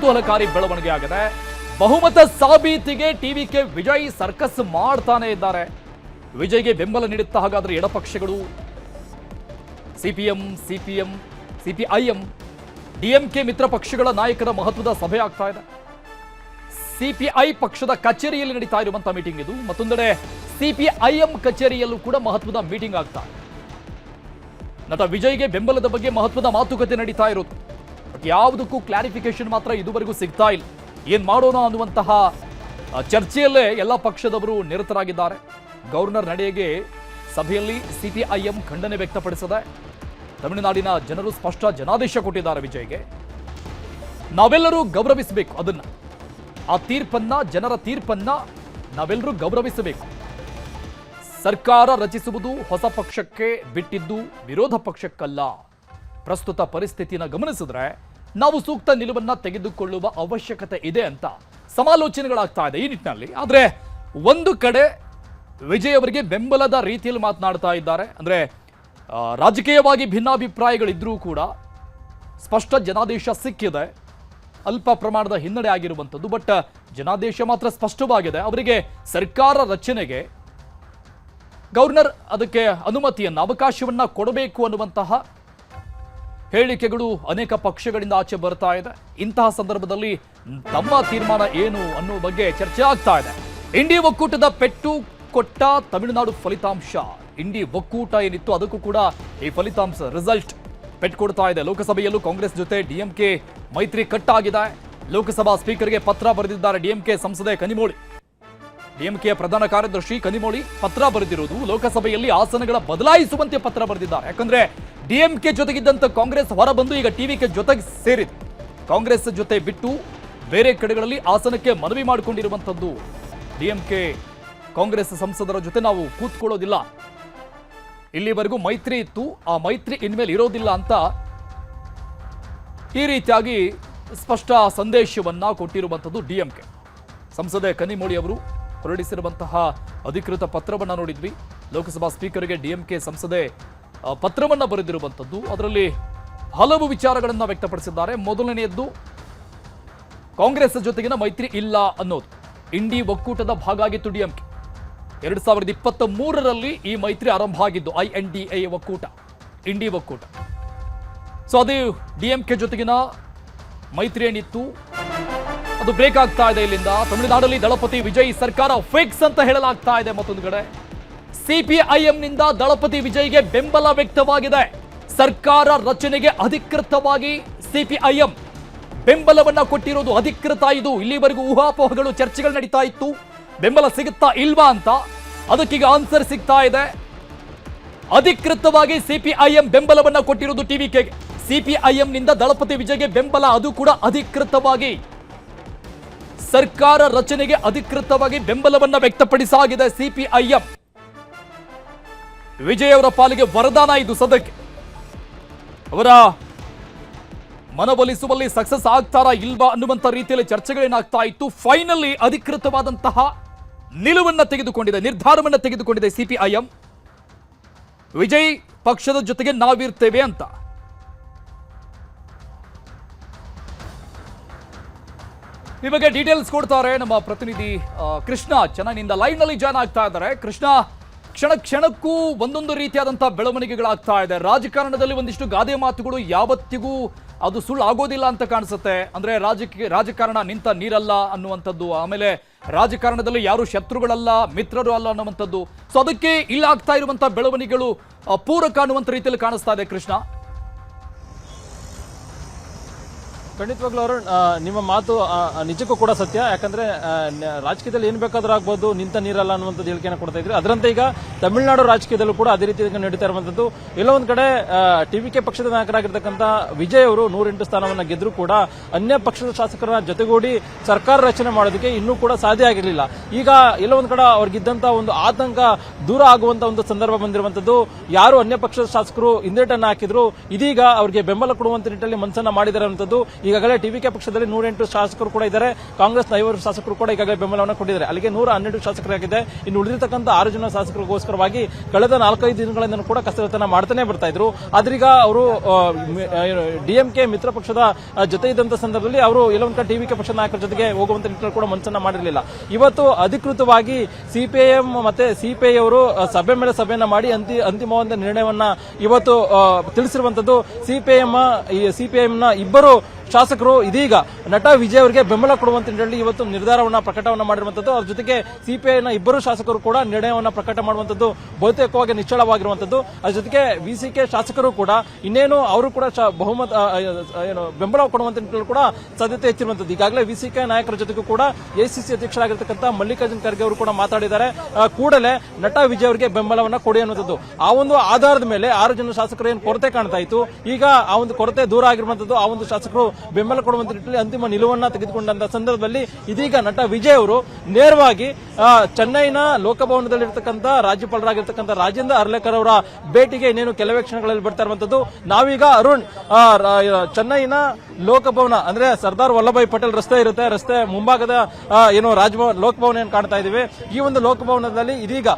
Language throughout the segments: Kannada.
ಕುತೂಹಲಕಾರಿ ಬೆಳವಣಿಗೆ ಆಗಿದೆ. ಬಹುಮತ ಸಾಬೀತಿಗೆ ಟಿವಿಕೆ ವಿಜಯ್ ಸರ್ಕಸ್ ಮಾಡ್ತಾನೆ ಇದ್ದಾರೆ. ವಿಜಯ್ಗೆ ಬೆಂಬಲ ನೀಡುತ್ತಾ ಹಾಗಾದ್ರೆ ಎಡಪಕ್ಷಗಳು ಸಿಪಿಎಂ, ಸಿಪಿಐಎಂ, ಡಿಎಂಕೆ ಮಿತ್ರ ಪಕ್ಷಗಳ ನಾಯಕರ ಮಹತ್ವದ ಸಭೆ ಆಗ್ತಾ ಇದೆ. ಸಿಪಿಐ ಪಕ್ಷದ ಕಚೇರಿಯಲ್ಲಿ ನಡೀತಾ ಇರುವಂತಹ ಮೀಟಿಂಗ್ ಇದು. ಮತ್ತೊಂದೆಡೆ ಸಿಪಿಐಎಂ ಕಚೇರಿಯಲ್ಲೂ ಕೂಡ ಮಹತ್ವದ ಮೀಟಿಂಗ್ ಆಗ್ತಾ ಇದೆ. ನಟ ವಿಜಯ್ಗೆ ಬೆಂಬಲದ ಬಗ್ಗೆ ಮಹತ್ವದ ಮಾತುಕತೆ ನಡೀತಾ ಇರುತ್ತೆ. ಬಟ್ ಯಾವುದಕ್ಕೂ ಕ್ಲಾರಿಫಿಕೇಶನ್ ಮಾತ್ರ ಇದುವರೆಗೂ ಸಿಗ್ತಾ ಇಲ್ಲ. ಏನ್ ಮಾಡೋಣ ಅನ್ನುವಂತಹ ಚರ್ಚೆಯಲ್ಲೇ ಎಲ್ಲ ಪಕ್ಷದವರು ನಿರತರಾಗಿದ್ದಾರೆ. ಗವರ್ನರ್ ನಡೆಗೆ ಸಭೆಯಲ್ಲಿ ಸಿಪಿಐಎಂ ಖಂಡನೆ ವ್ಯಕ್ತಪಡಿಸಿದೆ. ತಮಿಳುನಾಡಿನ ಜನರು ಸ್ಪಷ್ಟ ಜನಾದೇಶ ಕೊಟ್ಟಿದ್ದಾರೆ ವಿಜಯ್ಗೆ. ನಾವೆಲ್ಲರೂ ಗೌರವಿಸಬೇಕು ಅದನ್ನ, ಆ ತೀರ್ಪನ್ನ, ಜನರ ತೀರ್ಪನ್ನ ನಾವೆಲ್ಲರೂ ಗೌರವಿಸಬೇಕು. ಸರ್ಕಾರ ರಚಿಸುವುದು ಹೊಸ ಪಕ್ಷಕ್ಕೆ ಬಿಟ್ಟಿದ್ದು, ವಿರೋಧ ಪಕ್ಷಕ್ಕಲ್ಲ. ಪ್ರಸ್ತುತ ಪರಿಸ್ಥಿತಿನ ಗಮನಿಸಿದ್ರೆ ನಾವು ಸೂಕ್ತ ನಿಲುವನ್ನ ತೆಗೆದುಕೊಳ್ಳುವ ಅವಶ್ಯಕತೆ ಇದೆ ಅಂತ ಸಮಾಲೋಚನೆಗಳಾಗ್ತಾ ಇದೆ ಈ ನಿಟ್ಟಿನಲ್ಲಿ. ಆದ್ರೆ ಒಂದು ಕಡೆ ವಿಜಯ್ ಅವರಿಗೆ ಬೆಂಬಲದ ರೀತಿಯಲ್ಲಿ ಮಾತನಾಡ್ತಾ ಇದ್ದಾರೆ. ಅಂದ್ರೆ ರಾಜಕೀಯವಾಗಿ ಭಿನ್ನಾಭಿಪ್ರಾಯಗಳಿದ್ರೂ ಕೂಡ ಸ್ಪಷ್ಟ ಜನಾದೇಶ ಸಿಕ್ಕಿದೆ. ಅಲ್ಪ ಪ್ರಮಾಣದ ಹಿನ್ನಡೆ ಆಗಿರುವಂಥದ್ದು, ಬಟ್ ಜನಾದೇಶ ಮಾತ್ರ ಸ್ಪಷ್ಟವಾಗಿದೆ. ಅವರಿಗೆ ಸರ್ಕಾರ ರಚನೆಗೆ ಗವರ್ನರ್ ಅದಕ್ಕೆ ಅನುಮತಿಯನ್ನ, ಅವಕಾಶವನ್ನ ಕೊಡಬೇಕು ಅನ್ನುವಂತಹ ಹೇಳಿಕೆಗಳು ಅನೇಕ ಪಕ್ಷಗಳಿಂದ ಆಚೆ ಬರ್ತಾ ಇದೆ. ಇಂತಹ ಸಂದರ್ಭದಲ್ಲಿ ತಮ್ಮ ತೀರ್ಮಾನ ಏನು ಅನ್ನೋ ಬಗ್ಗೆ ಚರ್ಚೆ ಆಗ್ತಾ ಇದೆ. ಇಂಡಿ ಒಕ್ಕೂಟದ ಪೆಟ್ಟು ಕೊಟ್ಟ ತಮಿಳುನಾಡು ಫಲಿತಾಂಶ. ಇಂಡಿ ಒಕ್ಕೂಟ ಏನಿತ್ತು ಅದಕ್ಕೂ ಕೂಡ ಈ ಫಲಿತಾಂಶ ರಿಸಲ್ಟ್ ಪೆಟ್ಟು ಕೊಡ್ತಾ ಇದೆ. ಲೋಕಸಭೆಯಲ್ಲೂ ಕಾಂಗ್ರೆಸ್ ಜೊತೆ ಡಿಎಂಕೆ ಮೈತ್ರಿ ಕಟ್ಟಾಗಿದೆ. ಲೋಕಸಭಾ ಸ್ಪೀಕರ್ಗೆ ಪತ್ರ ಬರೆದಿದ್ದಾರೆ ಡಿಎಂಕೆ ಸಂಸದೆ ಕನಿಮೋಳಿ. ಡಿಎಂಕೆಯ ಪ್ರಧಾನ ಕಾರ್ಯದರ್ಶಿ ಕನಿಮೋಳಿ ಪತ್ರ ಬರೆದಿರುವುದು ಲೋಕಸಭೆಯಲ್ಲಿ ಆಸನಗಳ ಬದಲಾಯಿಸುವಂತೆ ಪತ್ರ ಬರೆದಿದ್ದಾರೆ. ಯಾಕಂದ್ರೆ ಡಿಎಂಕೆ ಜೊತೆಗಿದ್ದಂತ ಕಾಂಗ್ರೆಸ್ ಹೊರಬಂದು ಈಗ ಟಿವಿಕೆ ಜೊತೆಗೆ ಸೇರಿದೆ. ಕಾಂಗ್ರೆಸ್ ಜೊತೆ ಬಿಟ್ಟು ಬೇರೆ ಕಡೆಗಳಲ್ಲಿ ಆಸನಕ್ಕೆ ಮನವಿ ಮಾಡಿಕೊಂಡಿರುವಂತದ್ದು. ಡಿಎಂಕೆ ಕಾಂಗ್ರೆಸ್ ಸಂಸದರ ಜೊತೆ ನಾವು ಕೂತ್ಕೊಳ್ಳೋದಿಲ್ಲ, ಇಲ್ಲಿವರೆಗೂ ಮೈತ್ರಿ ಇತ್ತು, ಆ ಮೈತ್ರಿ ಇನ್ಮೇಲೆ ಇರೋದಿಲ್ಲ ಅಂತ ಈ ರೀತಿಯಾಗಿ ಸ್ಪಷ್ಟ ಸಂದೇಶವನ್ನ ಕೊಟ್ಟಿರುವಂತದ್ದು ಡಿಎಂಕೆ. ಸಂಸದೆ ಕನಿಮೋಳಿ ಅವರು ಹೊರಡಿಸಿರುವಂತಹ ಅಧಿಕೃತ ಪತ್ರವನ್ನ ನೋಡಿದ್ವಿ. ಲೋಕಸಭಾ ಸ್ಪೀಕರ್ಗೆ ಡಿಎಂಕೆ ಸಂಸದೆ ಪತ್ರವನ್ನ ಬರೆದಿರುವಂತದ್ದು. ಅದರಲ್ಲಿ ಹಲವು ವಿಚಾರಗಳನ್ನ ವ್ಯಕ್ತಪಡಿಸಿದ್ದಾರೆ. ಮೊದಲನೆಯದ್ದು ಕಾಂಗ್ರೆಸ್ ಜೊತೆಗಿನ ಮೈತ್ರಿ ಇಲ್ಲ ಅನ್ನೋದು. ಇಂಡಿ ಒಕ್ಕೂಟದ ಭಾಗ ಆಗಿತ್ತು ಡಿಎಂಕೆ. 2023ರಲ್ಲಿ ಈ ಮೈತ್ರಿ ಆರಂಭ ಆಗಿದ್ದು. INDA ಒಕ್ಕೂಟ, ಇಂಡಿ ಒಕ್ಕೂಟ. ಸೊ ಅದು ಡಿಎಂಕೆ ಜೊತೆಗಿನ ಮೈತ್ರಿ ಏನಿತ್ತು ಅದು ಬ್ರೇಕ್ ಆಗ್ತಾ ಇದೆ. ಇಲ್ಲಿಂದ ತಮಿಳುನಾಡಲ್ಲಿ ದಳಪತಿ ವಿಜಯ್ ಸರ್ಕಾರ ಫಿಕ್ಸ್ ಅಂತ ಹೇಳಲಾಗ್ತಾ ಇದೆ. ಮತ್ತೊಂದು ಕಡೆ ಸಿಪಿಐಎಂನಿಂದ ದಳಪತಿ ವಿಜಯ್ಗೆ ಬೆಂಬಲ ವ್ಯಕ್ತವಾಗಿದೆ. ಸರ್ಕಾರ ರಚನೆಗೆ ಅಧಿಕೃತವಾಗಿ ಸಿಪಿಐಎಂ ಬೆಂಬಲವನ್ನ ಕೊಟ್ಟಿರೋದು ಅಧಿಕೃತ. ಇದು ಇಲ್ಲಿವರೆಗೂ ಊಹಾಪೋಹಗಳು, ಚರ್ಚೆಗಳು ನಡೀತಾ ಇತ್ತು, ಬೆಂಬಲ ಸಿಗುತ್ತಾ ಇಲ್ವಾ ಅಂತ. ಅದಕ್ಕೀಗ ಆನ್ಸರ್ ಸಿಗ್ತಾ ಇದೆ. ಅಧಿಕೃತವಾಗಿ ಸಿಪಿಐಎಂ ಬೆಂಬಲವನ್ನ ಕೊಟ್ಟಿರೋದು ಟಿವಿಕೆಗೆ. ಸಿಪಿಐಎಂನಿಂದ ದಳಪತಿ ವಿಜಯ್ಗೆ ಬೆಂಬಲ, ಅದು ಕೂಡ ಅಧಿಕೃತವಾಗಿ. ಸರ್ಕಾರ ರಚನೆಗೆ ಅಧಿಕೃತವಾಗಿ ಬೆಂಬಲವನ್ನ ವ್ಯಕ್ತಪಡಿಸಲಾಗಿದೆ ಸಿಪಿಐಎಂ. ವಿಜಯ್ ಅವರ ಪಾಲಿಗೆ ವರದಾನ ಇದು. ಸದ್ಯಕ್ಕೆ ಅವರ ಮನವೊಲಿಸುವಲ್ಲಿ ಸಕ್ಸಸ್ ಆಗ್ತಾರಾ ಇಲ್ವಾ ಅನ್ನುವಂತ ರೀತಿಯಲ್ಲಿ ಚರ್ಚೆಗಳೇನಾಗ್ತಾ ಇತ್ತು. ಫೈನಲಿ ಅಧಿಕೃತವಾದಂತಹ ನಿಲುವನ್ನ ತೆಗೆದುಕೊಂಡಿದೆ, ನಿರ್ಧಾರವನ್ನ ತೆಗೆದುಕೊಂಡಿದೆ ಸಿಪಿಐಎಂ. ವಿಜಯ್ ಪಕ್ಷದ ಜೊತೆಗೆ ನಾವಿರ್ತೇವೆ ಅಂತ. ಈ ಬಗ್ಗೆ ಡೀಟೇಲ್ಸ್ ಕೊಡ್ತಾರೆ ನಮ್ಮ ಪ್ರತಿನಿಧಿ ಕೃಷ್ಣ. ಚೆನ್ನೈನಿಂದ ಲೈವ್ ನಲ್ಲಿ ಜಾಯ್ನ್ ಆಗ್ತಾ ಇದ್ದಾರೆ. ಕೃಷ್ಣ, ಕ್ಷಣ ಕ್ಷಣಕ್ಕೂ ಒಂದೊಂದು ರೀತಿಯಾದಂತಹ ಬೆಳವಣಿಗೆಗಳಾಗ್ತಾ ಇದೆ. ರಾಜಕಾರಣದಲ್ಲಿ ಒಂದಿಷ್ಟು ಗಾದೆ ಮಾತುಗಳು ಯಾವತ್ತಿಗೂ ಅದು ಸುಳ್ಳು ಆಗೋದಿಲ್ಲ ಅಂತ ಕಾಣಿಸುತ್ತೆ. ಅಂದ್ರೆ ರಾಜಕಾರಣ ನಿಂತ ನೀರಲ್ಲ ಅನ್ನುವಂಥದ್ದು, ಆಮೇಲೆ ರಾಜಕಾರಣದಲ್ಲಿ ಯಾರು ಶತ್ರುಗಳಲ್ಲ, ಮಿತ್ರರು ಅಲ್ಲ ಅನ್ನುವಂಥದ್ದು. ಸೊ ಅದಕ್ಕೆ ಇಲ್ಲ ಆಗ್ತಾ ಇರುವಂತಹ ಬೆಳವಣಿಗೆಗಳು ಪೂರಕ ಅನ್ನುವಂಥ ರೀತಿಯಲ್ಲಿ ಕಾಣಿಸ್ತಾ ಇದೆ. ಕೃಷ್ಣ, ಖಂಡಿತವಾಗ್ಲೂ ಅರುಣ್, ನಿಮ್ಮ ಮಾತು ನಿಜಕ್ಕೂ ಕೂಡ ಸತ್ಯ. ಯಾಕಂದ್ರೆ ರಾಜಕೀಯದಲ್ಲಿ ಏನ್ ಬೇಕಾದ್ರೂ ಆಗ್ಬೋದು, ನಿಂತ ನೀರಲ್ಲ ಅನ್ನುವಂಥದ್ದು ಹೇಳಿಕೆಯನ್ನು ಕೊಡ್ತಾ ಇದ್ರಿ. ಅದರಂತೆ ಈಗ ತಮಿಳುನಾಡು ರಾಜಕೀಯದಲ್ಲೂ ಕೂಡ ಅದೇ ರೀತಿ ನಡೀತಾ ಇರುವಂತದ್ದು. ಎಲ್ಲೋ ಒಂದ್ ಕಡೆ ಟಿವಿಕೆ ಪಕ್ಷದ ನಾಯಕರಾಗಿರ್ತಕ್ಕಂಥ ವಿಜಯ್ ಅವರು 108 ಸ್ಥಾನವನ್ನ ಗೆದ್ರು ಕೂಡ ಅನ್ಯ ಪಕ್ಷದ ಶಾಸಕರ ಜೊತೆಗೂಡಿ ಸರ್ಕಾರ ರಚನೆ ಮಾಡೋದಕ್ಕೆ ಇನ್ನೂ ಕೂಡ ಸಾಧ್ಯ ಆಗಿರಲಿಲ್ಲ. ಈಗ ಎಲ್ಲೋ ಒಂದ್ ಕಡೆ ಅವ್ರಿಗಿದ್ದಂತ ಒಂದು ಆತಂಕ ದೂರ ಆಗುವಂತ ಒಂದು ಸಂದರ್ಭ ಬಂದಿರುವಂತದ್ದು. ಯಾರು ಅನ್ಯ ಪಕ್ಷದ ಶಾಸಕರು ಹಿಂದೇಟನ್ನ ಹಾಕಿದ್ರು, ಇದೀಗ ಅವರಿಗೆ ಬೆಂಬಲ ಕೊಡುವಂತ ನಿಟ್ಟಿನಲ್ಲಿ ಮನಸ್ಸನ್ನ ಮಾಡಿದ್ದಾರೆ ಅನ್ನುವಂಥದ್ದು ಈಗಾಗಲೇ ಟಿವಿಕೆ ಪಕ್ಷದಲ್ಲಿ 108 ಶಾಸಕರು ಕೂಡ ಇದ್ದಾರೆ. ಕಾಂಗ್ರೆಸ್ನ 5 ಶಾಸಕರು ಕೂಡ ಈಗಾಗಲೇ ಬೆಂಬಲವನ್ನು ಕೊಟ್ಟಿದ್ದಾರೆ. ಅಲ್ಲಿಗೆ 112 ಶಾಸಕರಾಗಿದೆ. ಇನ್ನು ಉಳಿದಿರತಕ್ಕಂಥ 6 ಜನ ಶಾಸಕರಿಗೋಸ್ಕರವಾಗಿ ಕಳೆದ 4-5 ದಿನಗಳಿಂದ ಕೂಡ ಕಸರತ್ತನ್ನ ಮಾಡ್ತಾನೆ ಬರ್ತಾ ಇದ್ರು. ಆದ್ರೀಗ ಅವರು ಡಿಎಂಕೆ ಮಿತ್ರ ಪಕ್ಷದ ಜೊತೆ ಇದ್ದಂತ ಸಂದರ್ಭದಲ್ಲಿ ಅವರು ಎಲ್ಲೊಂದು ಕಡೆ ಟಿವಿಕೆ ಪಕ್ಷದ ನಾಯಕರ ಜೊತೆಗೆ ಹೋಗುವಂತ ನಿಟ್ಟಿನಲ್ಲಿ ಕೂಡ ಮನಸ್ಸನ್ನ ಮಾಡಿರಲಿಲ್ಲ. ಇವತ್ತು ಅಧಿಕೃತವಾಗಿ ಸಿಪಿಐಎಂ ಮತ್ತೆ ಸಿಪಿಐ ಅವರು ಸಭೆ ಮೇಲೆ ಸಭೆಯನ್ನ ಮಾಡಿ ಅಂತಿಮವಾದ ನಿರ್ಣಯವನ್ನ ಇವತ್ತು ತಿಳಿಸಿರುವಂತದ್ದು. ಸಿಪಿಐಎಂನ ಇಬ್ಬರು ಶಾಸಕರು ಇದೀಗ ನಟ ವಿಜಯ್ ಅವರಿಗೆ ಬೆಂಬಲ ಕೊಡುವಂತ ನಿಟ್ಟಿನಲ್ಲಿ ಇವತ್ತು ನಿರ್ಧಾರವನ್ನ ಪ್ರಕಟವನ್ನ ಮಾಡಿರುವಂತದ್ದು. ಅವ್ರ ಜೊತೆಗೆ ಸಿಪಿಐನ ಇಬ್ಬರು ಶಾಸಕರು ಕೂಡ ನಿರ್ಣಯವನ್ನ ಪ್ರಕಟ ಮಾಡುವಂತದ್ದು ಬಹುತೇಕವಾಗಿ ನಿಶ್ಚಳವಾಗಿರುವಂತದ್ದು. ಅದ್ರ ಜೊತೆಗೆ ವಿಸಿಕೆ ಶಾಸಕರು ಕೂಡ ಇನ್ನೇನು ಅವರು ಕೂಡ ಬಹುಮತ ಬೆಂಬಲ ಕೊಡುವಂತ ನಿಟ್ಟಿನಲ್ಲಿ ಕೂಡ ಸಾಧ್ಯತೆ ಹೆಚ್ಚಿರುವಂತದ್ದು. ಈಗಾಗಲೇ ವಿಸಿಕೆ ನಾಯಕರ ಜೊತೆಗೂ ಕೂಡ ಎಸಿಸಿ ಅಧ್ಯಕ್ಷರಾಗಿರ್ತಕ್ಕಂಥ ಮಲ್ಲಿಕಾರ್ಜುನ್ ಖರ್ಗೆ ಅವರು ಕೂಡ ಮಾತಾಡಿದ್ದಾರೆ. ಕೂಡಲೇ ನಟ ವಿಜಯ್ ಅವರಿಗೆ ಬೆಂಬಲವನ್ನ ಕೊಡಿ ಅನ್ನುವಂಥದ್ದು. ಆ ಒಂದು ಆಧಾರದ ಮೇಲೆ 6 ಜನ ಶಾಸಕರು ಏನು ಕೊರತೆ ಕಾಣ್ತಾ ಇತ್ತು, ಈಗ ಆ ಒಂದು ಕೊರತೆ ದೂರ ಆಗಿರುವಂತದ್ದು. ಆ ಒಂದು ಶಾಸಕರು ಬೆಂಬಲ ಕೊಡುವಂತ ನಿಟ್ಟಿನಲ್ಲಿ ಅಂತಿಮ ನಿಲುವನ್ನ ತೆಗೆದುಕೊಂಡಂತ ಸಂದರ್ಭದಲ್ಲಿ ಇದೀಗ ನಟ ವಿಜಯ್ ಅವರು ನೇರವಾಗಿ ಚೆನ್ನೈನ ಲೋಕಭವನದಲ್ಲಿರ್ತಕ್ಕಂಥ ರಾಜ್ಯಪಾಲರಾಗಿರ್ತಕ್ಕಂಥ ರಾಜೇಂದ್ರ ಅರ್ಲೇಕರ್ ಅವರ ಭೇಟಿಗೆ ಇನ್ನೇನು ಕೆಲವೇ ಕ್ಷಣಗಳಲ್ಲಿ ಬರ್ತಾ ಇರುವಂತದ್ದು. ನಾವೀಗ ಅರುಣ್ ಚೆನ್ನೈನ ಲೋಕಭವನ ಅಂದ್ರೆ ಸರ್ದಾರ್ ವಲ್ಲಭಾಯ್ ಪಟೇಲ್ ರಸ್ತೆ ಇರುತ್ತೆ, ರಸ್ತೆ ಮುಂಭಾಗದ ಏನು ರಾಜಭವನ ಲೋಕಭವನ ಏನು ಕಾಣ್ತಾ ಇದೀವಿ. ಈ ಒಂದು ಲೋಕಭವನದಲ್ಲಿ ಇದೀಗ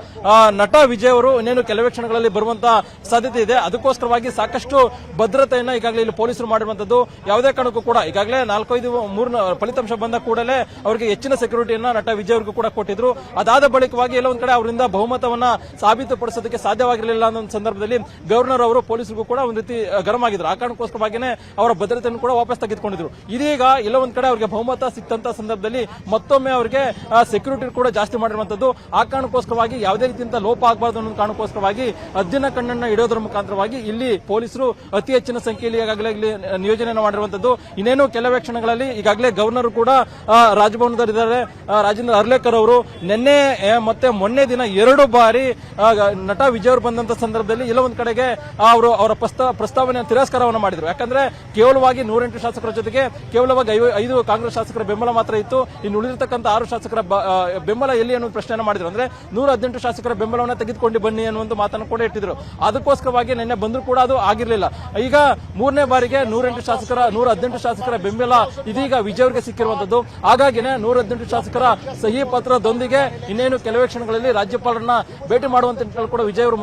ನಟ ವಿಜಯ್ ಅವರು ಇನ್ನೇನು ಕೆಲವೇ ಕ್ಷಣಗಳಲ್ಲಿ ಬರುವಂತ ಸಾಧ್ಯತೆ ಇದೆ. ಅದಕ್ಕೋಸ್ಕರವಾಗಿ ಸಾಕಷ್ಟು ಭದ್ರತೆಯನ್ನ ಈಗಾಗಲೇ ಇಲ್ಲಿ ಪೊಲೀಸರು ಮಾಡಿರುವಂತದ್ದು. ಯಾವುದೇ ಕಾರಣಕ್ಕೂ ಕೂಡ ಈಗಾಗಲೇ 4-5 ಫಲಿತಾಂಶ ಬಂದ ಕೂಡಲೇ ಅವರಿಗೆ ಹೆಚ್ಚಿನ ಸೆಕ್ಯೂರಿಟಿಯನ್ನ ನಟ ವಿಜಯ್ ಅವರಿಗೂ ಕೂಡ ಕೊಟ್ಟಿದ್ರು. ಅದಾದ ಬಳಿಕವಾಗಿ ಎಲ್ಲ ಒಂದ್ ಕಡೆ ಅವರಿಂದ ಬಹುಮತವನ್ನ ಸಾಬೀತುಪಡಿಸೋದಕ್ಕೆ ಸಾಧ್ಯವಾಗಿರಲಿಲ್ಲ ಅನ್ನೋ ಸಂದರ್ಭದಲ್ಲಿ ಗವರ್ನರ್ ಅವರು ಪೊಲೀಸರಿಗೂ ಕೂಡ ಒಂದು ರೀತಿ ಗರಂ ಆಗಿದ್ರು. ಆ ಕಾರಣಕ್ಕೋಸ್ಕರವಾಗಿಯೇ ಅವರ ಭದ್ರತೆಯನ್ನು ಕೂಡ ವಾಪಸ್ ತೆಗೆದುಕೊಂಡಿದ್ರು. ಇದೀಗ ಎಲ್ಲ ಒಂದ್ ಕಡೆ ಅವರಿಗೆ ಬಹುಮತ ಸಿಕ್ತಂತ ಸಂದರ್ಭದಲ್ಲಿ ಮತ್ತೊಮ್ಮೆ ಅವರಿಗೆ ಸೆಕ್ಯೂರಿಟಿ ಕೂಡ ಜಾಸ್ತಿ ಮಾಡಿರುವಂತದ್ದು. ಆ ಕಾರಣಕ್ಕೋಸ್ಕರವಾಗಿ ಯಾವುದೇ ರೀತಿಯಿಂದ ಲೋಪ ಆಗಬಾರದು ಅನ್ನೋ ಕಾರಣಕ್ಕೋಸ್ಕರವಾಗಿ ಹದ್ದಿನ ಕಣ್ಣನ್ನ ಇಡೋದ್ರ ಮುಖಾಂತರವಾಗಿ ಇಲ್ಲಿ ಪೊಲೀಸರು ಅತಿ ಹೆಚ್ಚಿನ ಸಂಖ್ಯೆಯಲ್ಲಿ ಈಗಾಗಲೇ ಇಲ್ಲಿ ನಿಯೋಜನೆಯನ್ನು ಮಾಡಿರುವಂತದ್ದು. ಇನ್ನೇನು ಕೆಲವೇ ಕ್ಷಣಗಳಲ್ಲಿ ಈಗಾಗಲೇ ಗವರ್ನರ್ ಕೂಡ ರಾಜಭವನದಲ್ಲಿದ್ದಾರೆ. ರಾಜೇಂದ್ರ ಅರ್ಲೇಕರ್ ಅವರು ನಿನ್ನೆ ಮತ್ತೆ ಮೊನ್ನೆ ದಿನ 2 ಬಾರಿ ನಟ ವಿಜಯ್ ಅವರು ಬಂದಂತ ಸಂದರ್ಭದಲ್ಲಿ ಎಲ್ಲ ಒಂದ್ ಕಡೆಗೆ ಅವರು ಅವರ ಪ್ರಸ್ತಾವನೆ ತಿರಸ್ಕಾರವನ್ನು ಮಾಡಿದ್ರು. ಯಾಕಂದ್ರೆ ಕೇವಲವಾಗಿ 108 ಶಾಸಕರ ಜೊತೆಗೆ ಕೇವಲವಾಗಿ 5 ಕಾಂಗ್ರೆಸ್ ಶಾಸಕರ ಬೆಂಬಲ ಮಾತ್ರ ಇತ್ತು. ಇನ್ನು ಉಳಿದಿರತಕ್ಕಂಥ 6 ಶಾಸಕರ ಬೆಂಬಲ ಎಲ್ಲಿ ಅನ್ನೋ ಪ್ರಶ್ನೆಯನ್ನು ಮಾಡಿದ್ರು. ಅಂದ್ರೆ 118 ಶಾಸಕರ ಬೆಂಬಲವನ್ನು ತೆಗೆದುಕೊಂಡು ಬನ್ನಿ ಅನ್ನುವಂತ ಮಾತನ್ನು ಕೂಡ ಇಟ್ಟಿದ್ರು. ಅದಕ್ಕೋಸ್ಕರವಾಗಿ ನಿನ್ನೆ ಬಂದರೂ ಕೂಡ ಅದು ಆಗಿರಲಿಲ್ಲ. ಈಗ 3ನೇ ಬಾರಿಗೆ 118 ಶಾಸಕರ ಬೆಂಬಲ ಇದೀಗ ವಿಜಯ್ ಅವರಿಗೆ ಸಿಕ್ಕಿರುವಂತದ್ದು. ಹಾಗಾಗಿನೇ 118 ಶಾಸಕರ ಸಹಿ ಪತ್ರದೊಂದಿಗೆ ಇನ್ನೇನು ಕೆಲವೇ ಕ್ಷಣಗಳಲ್ಲಿ ರಾಜ್ಯಪಾಲರನ್ನ ಭೇಟಿ ಮಾಡುವಂತ ನಿಟ್ಟಿನಲ್ಲಿ ಕೂಡ ವಿಜಯ್ ಅವರು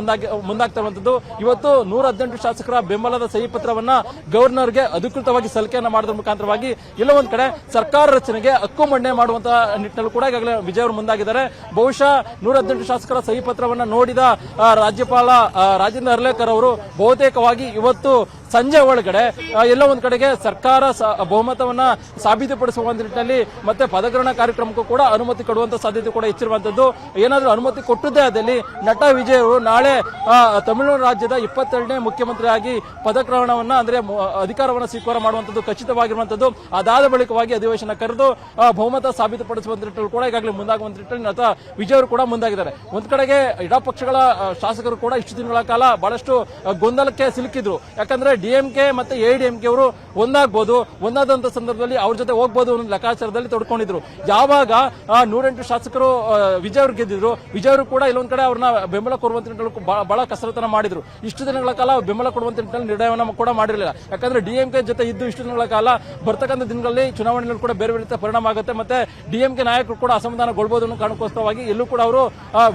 ಮುಂದಾಗ್ತಾ ಇರುವಂತದ್ದು. ಇವತ್ತು 118 ಶಾಸಕರ ಬೆಂಬಲದ ಸಹಿ ಪತ್ರವನ್ನ ಗವರ್ನರ್ಗೆ ಅಧಿಕೃತವಾಗಿ ಸಲ್ಲಿಕೆಯನ್ನ ಮಾಡೋದ್ರ ಮುಖಾಂತರವಾಗಿ ಎಲ್ಲ ಒಂದ್ ಕಡೆ ಸರ್ಕಾರ ರಚನೆಗೆ ಹಕ್ಕು ಮಂಡನೆ ಮಾಡುವಂತಹ ನಿಟ್ಟಿನಲ್ಲಿ ಕೂಡ ಈಗಾಗಲೇ ವಿಜಯ್ ಅವರು ಮುಂದಾಗಿದ್ದಾರೆ. ಬಹುಶಃ 118 ಶಾಸಕರ ಸಹಿ ಪತ್ರವನ್ನ ನೋಡಿದ ರಾಜ್ಯಪಾಲ ರಾಜೇಂದ್ರ ಅರ್ಲೇಕರ್ ಅವರು ಬಹುತೇಕವಾಗಿ ಇವತ್ತು ಸಂಜೆ ಒಳಗಡೆ ಎಲ್ಲ ಒಂದ್ ಕಡೆಗೆ ಸರ್ಕಾರ ಬಹುಮತವನ್ನ ಸಾಬೀತುಪಡಿಸುವ ನಿಟ್ಟಿನಲ್ಲಿ ಮತ್ತೆ ಪದಗ್ರಹಣ ಕಾರ್ಯಕ್ರಮಕ್ಕೂ ಕೂಡ ಅನುಮತಿ ಕೊಡುವಂತ ಸಾಧ್ಯತೆ ಕೂಡ ಹೆಚ್ಚಿರುವಂತದ್ದು. ಏನಾದರೂ ಅನುಮತಿ ಕೊಟ್ಟದ್ದೇ ಆದಲ್ಲಿ ನಟ ವಿಜಯ್ ಅವರು ನಾಳೆ ತಮಿಳುನಾಡು ರಾಜ್ಯದ 22ನೇ ಮುಖ್ಯಮಂತ್ರಿಯಾಗಿ ಪದಗ್ರಹಣವನ್ನ ಅಂದ್ರೆ ಅಧಿಕಾರವನ್ನ ಸ್ವೀಕಾರ ಮಾಡುವಂತದ್ದು ಖಚಿತವಾಗಿರುವಂತದ್ದು. ಅದಾದ ಬಳಿಕವಾಗಿ ಅಧಿವೇಶನ ಕರೆದು ಬಹುಮತ ಸಾಬೀತುಪಡಿಸುವ ನಿಟ್ಟಿನಲ್ಲಿ ಕೂಡ ಈಗಾಗಲೇ ಮುಂದಾಗುವಂತ ನಿಟ್ಟಿನಲ್ಲಿ ನಟ ವಿಜಯ್ ಅವರು ಕೂಡ ಮುಂದಾಗಿದ್ದಾರೆ. ಒಂದ್ ಕಡೆಗೆ ಎಡಪಕ್ಷಗಳ ಶಾಸಕರು ಕೂಡ ಇಷ್ಟು ದಿನಗಳ ಕಾಲ ಬಹಳಷ್ಟು ಗೊಂದಲಕ್ಕೆ ಸಿಲುಕಿದ್ರು. ಯಾಕಂದ್ರೆ ಡಿಎಂಕೆ ಮತ್ತೆ ಎಐಡಿಎಂಕೆ ಅವರು ಒಂದಾಗಬಹುದು, ಒಂದಾದಂತ ಸಂದರ್ಭದಲ್ಲಿ ಅವ್ರ ಜೊತೆ ಹೋಗಬಹುದು ಅನ್ನೋ ಲೆಕ್ಕಾಚಾರದಲ್ಲಿ ತೊಡ್ಕೊಂಡಿದ್ರು. ಯಾವಾಗ 108 ಶಾಸಕರು ವಿಜಯ್ ಅವರು ಗೆದ್ದಿದ್ರು, ವಿಜಯ್ ಅವರು ಕೂಡ ಇಲ್ಲೊಂದ್ ಕಡೆ ಅವ್ರನ್ನ ಬೆಂಬಲ ಕೊಡುವಂತ ನಿಟ್ಟಿನಲ್ಲಿ ಬಹಳ ಕಸರತ್ತನ್ನ ಮಾಡಿದ್ರು. ಇಷ್ಟು ದಿನಗಳ ಕಾಲ ಬೆಂಬಲ ಕೊಡುವಂತ ನಿಟ್ಟಿನಲ್ಲಿ ನಿರ್ಣಯವನ್ನ ಕೂಡ ಮಾಡಿರಲಿಲ್ಲ. ಯಾಕಂದ್ರೆ ಡಿಎಂಕೆ ಜೊತೆ ಇದ್ದು ಇಷ್ಟು ದಿನಗಳ ಕಾಲ ಬರ್ತಕ್ಕಂಥ ದಿನಗಳಲ್ಲಿ ಚುನಾವಣೆಯಲ್ಲಿ ಕೂಡ ಬೇರೆ ಬೇರೆ ಪರಿಣಾಮ ಆಗುತ್ತೆ. ಮತ್ತೆ ಡಿಎಂಕೆ ನಾಯಕರು ಕೂಡ ಅಸಮಾಧಾನಗೊಳ್ಬಹುದು ಅನ್ನೋ ಕಾರಣಕ್ಕೋಸ್ಕರವಾಗಿ ಎಲ್ಲೂ ಕೂಡ ಅವರು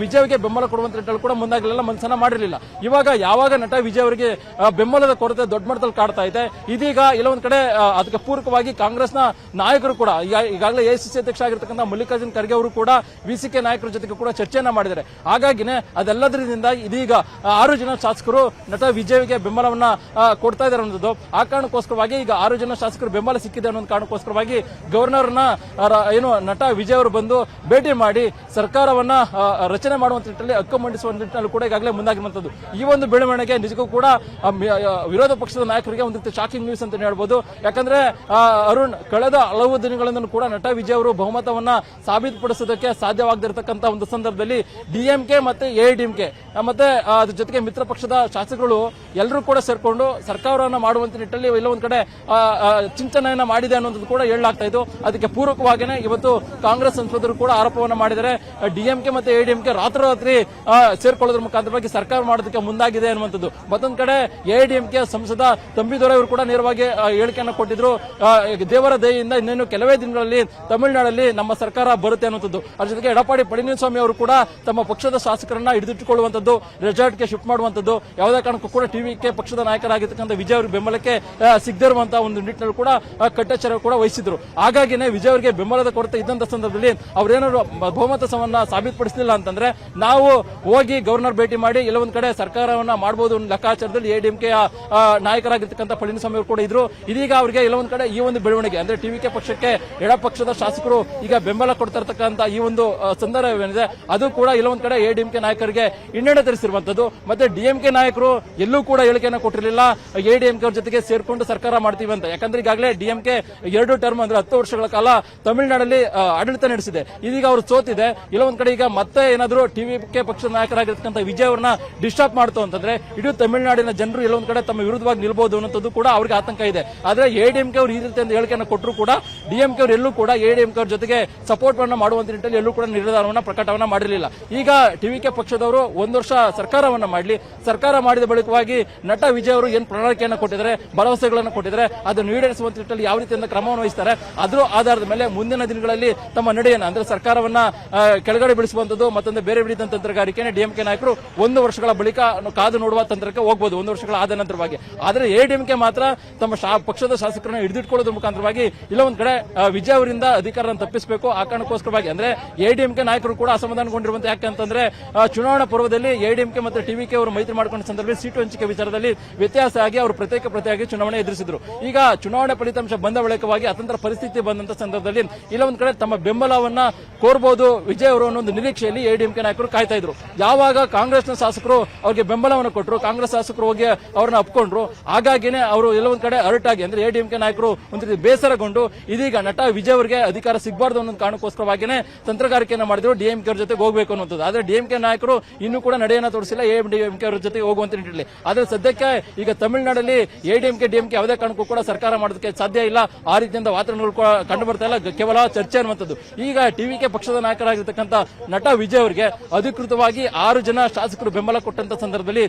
ವಿಜಯ್ಗೆ ಬೆಂಬಲ ಕೊಡುವಂತ ನಿಟ್ಟಿನಲ್ಲಿ ಕೂಡ ಮುಂದಾಗಲಿಲ್ಲ, ಮನಸ್ಸನ್ನ ಮಾಡಿರಲಿಲ್ಲ. ಇವಾಗ ಯಾವಾಗ ನಟ ವಿಜಯ್ ಅವರಿಗೆ ಬೆಂಬಲದ ಕೊರತೆ ದೊಡ್ಡ ಮಟ್ಟದಲ್ಲಿ ಕಾಡ್ತಾ ಇದೆ, ಇದೀಗ ಎಲ್ಲ ಒಂದ್ ಕಡೆ ಅದಕ್ಕೆ ಪೂರಕವಾಗಿ ಕಾಂಗ್ರೆಸ್ನ ನಾಯಕರು ಕೂಡ ಈಗಾಗಲೇ ಎಐಸಿಸಿ ಅಧ್ಯಕ್ಷ ಆಗಿರ್ತಕ್ಕಂಥ ಮಲ್ಲಿಕಾರ್ಜುನ್ ಖರ್ಗೆ ಅವರು ಕೂಡ ವಿಸಿಕೆ ನಾಯಕರ ಜೊತೆಗೆ ಕೂಡ ಚರ್ಚೆಯನ್ನ ಮಾಡಿದ್ದಾರೆ. ಹಾಗಾಗಿನೇ ಅದೆಲ್ಲದರಿಂದ ಇದೀಗ 6 ಜನ ಶಾಸಕರು ನಟ ವಿಜಯ್ಗೆ ಬೆಂಬಲವನ್ನ ಕೊಡ್ತಾ ಇದ್ದಾರೆ ಅನ್ನೋದು. ಆ ಕಾರಣಕ್ಕೋಸ್ಕರವಾಗಿ ಈಗ 6 ಜನ ಶಾಸಕರು ಬೆಂಬಲ ಸಿಕ್ಕಿದೆ ಅನ್ನೋ ಕಾರಣಕ್ಕೋಸ್ಕರವಾಗಿ ಗವರ್ನರ್ನ ಏನು ನಟ ವಿಜಯ್ ಅವರು ಬಂದು ಭೇಟಿ ಮಾಡಿ ಸರ್ಕಾರವನ್ನ ರಚನೆ ಮಾಡುವಂತ ನಿಟ್ಟಿನಲ್ಲಿ ಹಕ್ಕು ಮಂಡಿಸುವ ನಿಟ್ಟಿನಲ್ಲಿ ಕೂಡ ಈಗಾಗಲೇ ಮುಂದಾಗಿರುವಂತದ್ದು. ಈ ಒಂದು ಬೆಳವಣಿಗೆ ನಿಜಕ್ಕೂ ಕೂಡ ವಿರೋಧ ಪಕ್ಷದ ನಾಯಕರಿಗೆ ಒಂದು ರೀತಿ ಶಾಕಿಂಗ್ ನ್ಯೂಸ್ ಅಂತ ಹೇಳ್ಬೋದು. ಯಾಕಂದ್ರೆ ಅರುಣ್, ಕಳೆದ ಹಲವು ದಿನಗಳಿಂದ ಕೂಡ ನಟ ವಿಜಯ್ ಅವರು ಬಹುಮತವನ್ನ ಸಾಬೀತುಪಡಿಸೋದಕ್ಕೆ ಸಾಧ್ಯವಾಗದಿರತಕ್ಕಂತ ಒಂದು ಸಂದರ್ಭದಲ್ಲಿ ಡಿಎಂಕೆ ಮತ್ತೆ ಎಐಡಿಎಂಕೆ ಮತ್ತೆ ಅದ್ರ ಜೊತೆಗೆ ಮಿತ್ರ ಪಕ್ಷದ ಶಾಸಕರು ಎಲ್ಲರೂ ಕೂಡ ಸೇರ್ಕೊಂಡು ಸರ್ಕಾರವನ್ನ ಮಾಡುವಂತ ನಿಟ್ಟಿನಲ್ಲಿ ಎಲ್ಲ ಒಂದ್ ಕಡೆ ಚಿಂತನೆಯನ್ನ ಮಾಡಿದೆ ಅನ್ನೋದು ಕೂಡ ಹೇಳಲಾಗ್ತಾ ಇತ್ತು. ಅದಕ್ಕೆ ಪೂರಕವಾಗಿಯೇ ಇವತ್ತು ಕಾಂಗ್ರೆಸ್ ಸಂಸದರು ಕೂಡ ಆರೋಪವನ್ನ ಮಾಡಿದರೆ ಡಿಎಂಕೆ ಮತ್ತೆ ಎಐಡಿಎಂಕೆ ರಾತ್ರೋರಾತ್ರಿ ಸೇರ್ಕೊಳ್ಳೋದ್ರ ಮುಖಾಂತರವಾಗಿ ಸರ್ಕಾರ ಮಾಡೋದಕ್ಕೆ ಮುಂದಾಗಿದೆ ಅನ್ನುವಂಥದ್ದು. ಮತ್ತೊಂದ್ ಕಡೆ ಎಐಡಿಎಂಕೆ ಸಂಸದ ತಂಬಿದೊರೆ ಅವರು ಕೂಡ ನೇರವಾಗಿ ಹೇಳಿಕೆಯನ್ನು ಕೊಟ್ಟಿದ್ರು. ದೇವರ ದಯೆಯಿಂದ ಇನ್ನೇನು ಕೆಲವೇ ದಿನಗಳಲ್ಲಿ ತಮಿಳುನಾಡಲ್ಲಿ ನಮ್ಮ ಸರ್ಕಾರ ಬರುತ್ತೆ ಅನ್ನುವಂಥದ್ದು. ಅದ್ರ ಜೊತೆಗೆ ಎಡಪ್ಪಾಡಿ ಪಳನಿಸ್ವಾಮಿ ಅವರು ಕೂಡ ತಮ್ಮ ಪಕ್ಷದ ಶಾಸಕರನ್ನ ಹಿಡಿದಿಟ್ಟುಕೊಳ್ಳುವಂಥದ್ದು, ರೆಸಾರ್ಟ್ಗೆ ಶಿಫ್ಟ್ ಮಾಡುವಂಥದ್ದು, ಯಾವುದೇ ಕಾರಣಕ್ಕೂ ಕೂಡ ಟಿವಿಕೆ ಪಕ್ಷದ ನಾಯಕರಾಗಿರ್ತಕ್ಕಂಥ ವಿಜಯ್ ಅವರಿಗೆ ಬೆಂಬಲಕ್ಕೆ ಸಿಗದಿರುವಂತಹ ಒಂದು ನಿಟ್ಟಿನಲ್ಲಿ ಕೂಡ ಕಟ್ಟೆಚ್ಚರ ಕೂಡ ವಹಿಸಿದ್ರು. ಹಾಗಾಗಿನೇ ವಿಜಯ್ ಅವರಿಗೆ ಬೆಂಬಲದ ಕೊರತೆ ಇದ್ದಂತ ಸಂದರ್ಭದಲ್ಲಿ ಅವರೇನಾದ್ರು ಬಹುಮತವನ್ನ ಸಾಬೀತುಪಡಿಸಲಿಲ್ಲ ಅಂತಂದ್ರೆ ನಾವು ಹೋಗಿ ಗವರ್ನರ್ ಭೇಟಿ ಮಾಡಿ ಎಲ್ಲ ಒಂದ್ ಕಡೆ ಸರ್ಕಾರವನ್ನ ಮಾಡಬಹುದು ಲೆಕ್ಕಾಚಾರದಲ್ಲಿ ಎಡಿಎಂಕೆ ನಾಯಕರಾಗಿರ್ತಕ್ಕಂಥ ಪಳನಿಸ್ವಾಮಿ ಅವರು ಕೂಡ ಇದ್ರು. ಇದೀಗ ಅವರಿಗೆ ಎಲ್ಲ ಒಂದ್ ಕಡೆ ಈ ಒಂದು ಬೆಳವಣಿಗೆ ಅಂದ್ರೆ ಟಿವಿಕೆ ಪಕ್ಷಕ್ಕೆ ಎಡಪಕ್ಷದ ಶಾಸಕರು ಈಗ ಬೆಂಬಲ ಕೊಡ್ತಾ ಇರತಕ್ಕಂಥ ಈ ಒಂದು ಸಂದರ್ಭವೇನಿದೆ ಅದು ಕೂಡ ಎಲ್ಲ ಒಂದ್ ಕಡೆ ಎಡಿಎಂಕೆ ನಾಯಕರಿಗೆ ಹಿನ್ನಡೆ ತರಿಸಿರುವಂತದ್ದು. ಮತ್ತೆ ಡಿಎಂಕೆ ನಾಯಕರು ಎಲ್ಲೂ ಕೂಡ ಹೇಳಿಕೆಯನ್ನು ಕೊಟ್ಟಿರಲಿಲ್ಲ ಎಡಿಎಂಕೆ ಅವ್ರ ಜೊತೆಗೆ ಸೇರ್ಕೊಂಡು ಸರ್ಕಾರ ಮಾಡ್ತೀವಿ ಅಂತ. ಯಾಕಂದ್ರೆ ಈಗಾಗಲೇ ಡಿಎಂಕೆ 2 ಟರ್ಮ್ ಅಂದ್ರೆ 10 ವರ್ಷಗಳ ಕಾಲ ತಮಿಳುನಾಡಲ್ಲಿ ಆಡಳಿತ ನಡೆಸಿದೆ. ಇದೀಗ ಅವರು ಸೋತಿದೆ. ಇಲ್ಲ ಒಂದ್ ಕಡೆ ಈಗ ಮತ್ತೆ ಏನಾದ್ರು ಟಿವಿಕೆ ಪಕ್ಷದ ನಾಯಕರಾಗಿರ್ತಕ್ಕಂಥ ವಿಜಯ್ ಅವರನ್ನ ಡಿಸ್ಟರ್ಬ್ ಮಾಡ್ತು ಅಂತಂದ್ರೆ ಇಡೀ ತಮಿಳುನಾಡಿನ ಜನರು ಎಲ್ಲ ಒಂದ್ ಕಡೆ ತಮ್ಮ ವಿರುದ್ಧವಾಗಿ ನಿಲ್ಬಹುದು ಅನ್ನೋದು ಕೂಡ ಅವ್ರಿಗೆ ಆತಂಕ ಇದೆ. ಆದ್ರೆ ಎಡಿಎಂಕೆ ಅವರು ಈ ರೀತಿ ಹೇಳಿಕೆಯನ್ನು ಕೊಟ್ಟರು ಕೂಡ ಡಿಎಂಕೆ ಅವರು ಎಲ್ಲೂ ಕೂಡ ಎಡಿಎಂಕೆ ಅವ್ರ ಜೊತೆಗೆ ಸಪೋರ್ಟ್ ಮಾಡುವಂತ ನಿಟ್ಟಿನಲ್ಲಿ ಎಲ್ಲೂ ಕೂಡ ನಿರ್ಧಾರವನ್ನ ಪ್ರಕಟವನ್ನ ಮಾಡಿರಲಿಲ್ಲ. ಈಗ ಟಿವಿಕೆ ಪಕ್ಷದವರು 1 ವರ್ಷ ಸರ್ಕಾರವನ್ನ ಮಾಡಲಿ, ಸರ್ಕಾರ ಮಾಡಿದ ಬಳಿಕವಾಗಿ ನಟ ವಿಜಯ್ ಅವರು ಏನ್ ಪ್ರಣಾಳಿಕೆಯನ್ನು ಕೊಟ್ಟಿದ್ದಾರೆ, ಭರವಸೆಗಳನ್ನು ಕೊಟ್ಟಿದ್ದಾರೆ, ಅದನ್ನು ಈಡೇರಿಸುವಂತ ನಿಟ್ಟಿನಲ್ಲಿ ಯಾವ ರೀತಿಯಿಂದ ಕ್ರಮವನ್ನು ವಹಿಸ್ತಾರೆ ಅದರ ಆಧಾರದ ಮೇಲೆ ಮುಂದಿನ ದಿನಗಳಲ್ಲಿ ತಮ್ಮ ನಡೆಯನ್ನು ಅಂದ್ರೆ ಸರ್ಕಾರವನ್ನ ಕೆಳಗಡೆ ಬೆಳೆಸುವಂತದ್ದು ಮತ್ತೊಂದು ಬೇರೆ ರೀತಿಯ ತಂತ್ರಗಾರಿಕೆಯನ್ನು ಡಿಎಂಕೆ ನಾಯಕರು 1 ವರ್ಷಗಳ ಬಳಿಕ ಕಾದು ನೋಡುವ ತಂತ್ರಕ್ಕೆ ಹೋಗಬಹುದು 1 ವರ್ಷಗಳ ಆದ ನಂತರವಾಗಿ. ಆದರೆ ಎಡಿಎಂಕೆ ಮಾತ್ರ ತಮ್ಮ ಪಕ್ಷದ ಶಾಸಕರನ್ನು ಹಿಡಿದಿಟ್ಕೊಳ್ಳೋದ್ರ ಮುಖಾಂತರವಾಗಿ ಇಲ್ಲ ಒಂದ್ ಕಡೆ ವಿಜಯ್ ಅವರಿಂದ ಅಧಿಕಾರವನ್ನು ತಪ್ಪಿಸಬೇಕು. ಆ ಕಾರಣಕ್ಕೋಸ್ಕರವಾಗಿ ಅಂದ್ರೆ ಎಡಿಎಂಕೆ ನಾಯಕರು ಕೂಡ ಅಸಮಾಧಾನಗೊಂಡಿರುವಂತೆ. ಯಾಕಂತಂದ್ರೆ ಚುನಾವಣಾ ಪೂರ್ವದಲ್ಲಿ ಎಡಿಎಂಕೆ ಮತ್ತು ಟಿವಿಕೆ ಅವರು ಮೈತ್ರಿ ಮಾಡಿಕೊಂಡ ಸಂದರ್ಭದಲ್ಲಿ ಸೀಟು ಹಂಚಿಕೆ ವಿಚಾರದಲ್ಲಿ ವ್ಯತ್ಯಾಸ ಆಗಿ ಅವರು ಪ್ರತ್ಯೇಕವಾಗಿ ಚುನಾವಣೆ ಎದುರಿಸಿದ್ರು. ಈಗ ಚುನಾವಣೆ ಫಲಿತಾಂಶ ಬಂದ ಬಳಿಕವಾಗಿ ಅತಂತ್ರ ಪರಿಸ್ಥಿತಿ ಬಂದಂತ ಸಂದರ್ಭದಲ್ಲಿ ಇಲ್ಲ ಒಂದ್ ಕಡೆ ತಮ್ಮ ಬೆಂಬಲವನ್ನ ಕೋರಬಹುದು ವಿಜಯ್ ಅವರು ಅನ್ನೋ ಒಂದು ನಿರೀಕ್ಷೆಯಲ್ಲಿ ಎಡಿಎಂಕೆ ನಾಯಕರು ಕಾಯ್ತಾ ಇದ್ರು. ಯಾವಾಗ ಕಾಂಗ್ರೆಸ್ನ ಶಾಸಕರು ಅವರಿಗೆ ಬೆಂಬಲವನ್ನು ಕೊಟ್ಟರು, ಕಾಂಗ್ರೆಸ್ ಶಾಸಕರು ಹೋಗಿ ಅವರನ್ನ ಒಪ್ಕೊಂಡ್ರು, ಹಾಗಾಗಿನೇ ಅವರು ಎಲ್ಲ ಒಂದ್ ಕಡೆ ಅರ್ಟ್ ಆಗಿ ಅಂದ್ರೆ ಎಡಿಎಂಕೆ ನಾಯಕರು ಒಂದು ರೀತಿ ಬೇಸರಗೊಂಡು ಇದೀಗ ನಟ ವಿಜಯ್ ಅವರಿಗೆ ಅಧಿಕಾರ ಸಿಗಬಾರ್ದು ಅನ್ನೋ ಕಾರಣಕ್ಕೋಸ್ಕರವಾಗಿನೇ ತಂತ್ರಗಾರಿಕೆಯನ್ನು ಮಾಡಿದ್ರು ಡಿಎಂಕೆ ಅವ್ರ ಜೊತೆಗೆ ಹೋಗಬೇಕು ಅನ್ನೋದು. ಆದ್ರೆ ಡಿಎಂಕೆ ನಾಯಕರು ಇನ್ನೂ ಕೂಡ ನಡೆಯನ್ನ ತೋರಿಸಿಲ್ಲ ಎಡಿಎಂಕೆ ಅವರ ಜೊತೆಗೆ ಹೋಗುವಂತ ನಿಟ್ಟಿನಲ್ಲಿ. ಆದ್ರೆ ಸದ್ಯಕ್ಕೆ ಈಗ ತಮಿಳುನಾಡಲ್ಲಿ ಎಡಿಎಂಕೆ ಡಿಎಂಕೆ ಯಾವುದೇ ಕಾರಣಕ್ಕೂ ಕೂಡ ಸರ್ಕಾರ ಮಾಡೋದಕ್ಕೆ ಸಾಧ್ಯ ಇಲ್ಲ. ಆ ರೀತಿಯಿಂದ ವಾತಾವರಣಗಳು ಕಂಡು ಬರ್ತಾ ಇಲ್ಲ, ಕೇವಲ ಚರ್ಚೆ ಅನ್ನುವಂಥದ್ದು. ಈಗ ಟಿವಿಕೆ ಪಕ್ಷದ ನಾಯಕರಾಗಿರ್ತಕ್ಕಂಥ ನಟ ವಿಜಯ್ ಅವರಿಗೆ ಅಧಿಕೃತವಾಗಿ 6 ಜನ ಶಾಸಕರು ಬೆಂಬಲ ಕೊಟ್ಟಂತ ಸಂದರ್ಭದಲ್ಲಿ